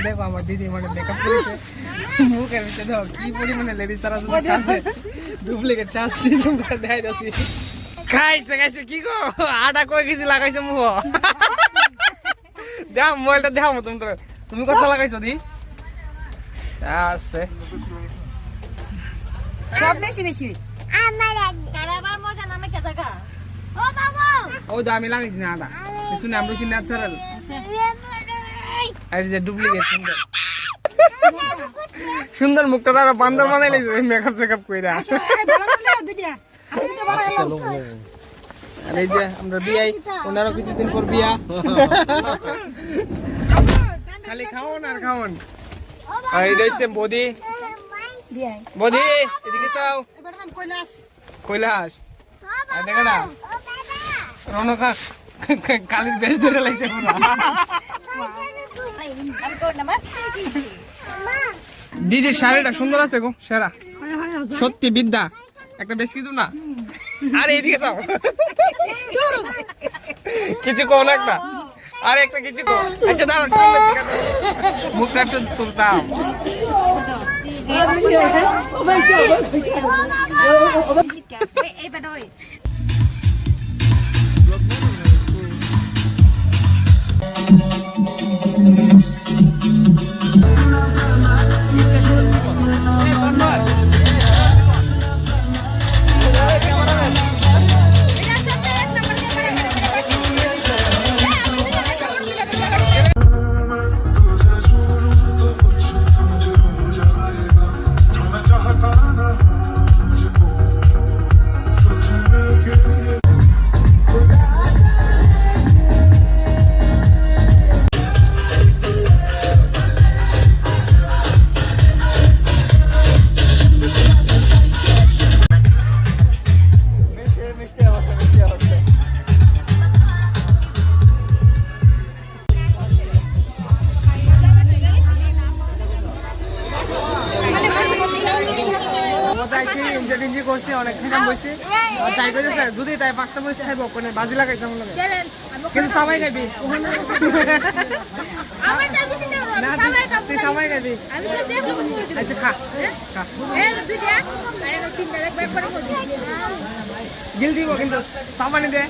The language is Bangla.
দেখো আমার দিদি মানে মেকআপ করেছে মুখের ভিতরে দেখো কি পরিমাণে লেডিস সারা ডুপ্লিকেট শাস্তি তোমরা দেখাই যাচ্ছি খাইছে খাইছে কি গো আটা কই কিছু লাগাইছে মুখ দেখ মোবাইলটা দেখাবো তোমরা তুমি কত লাগাইছো দি আছে সব বেশি বেশি আমার কারাবার মজা নামে কে জায়গা ও বাবা ও দামি লাগাইছি না আটা শুনে আমরা শুনে ন্যাচারাল আর যে ডুপ্লিকেট সুন্দর সুন্দর মুখটা তারা বান্দর বানাই লাইছে মেকআপ চেকআপ কইরা আর এই যে আমরা বিয়াই ওনারও কিছুদিন পর বিয়া খালি খাওন আর খাওন আর এই হচ্ছে বদি বদি এদিকে চাও কৈলাস আর দেখো না রনকা কালির বেশ ধরে লাইছে দিদি শাড়িটা সুন্দর আছে গো সেরা সত্যি বিদ্যা একটা বেশ কিছু না আরে এদিকে চাও কিছু কো না একটা আরে একটা কিছু কো আচ্ছা দাঁড়াও মুখটা একটু তুলতাম যদি তাই 5টা মরিচ খাইব কোনে বাজি লাগাইছে আমার লগে কিন্তু সবাই খাইবি আমার টাইম দিতে হবে সবাই খাবো তুই সবাই খাইবি আমি তো দেখলো আচ্ছা খা খা এই দুইটা আরে তিনটা ব্যাগ করে মধ্যে গিল দিব কিন্তু সামানি দে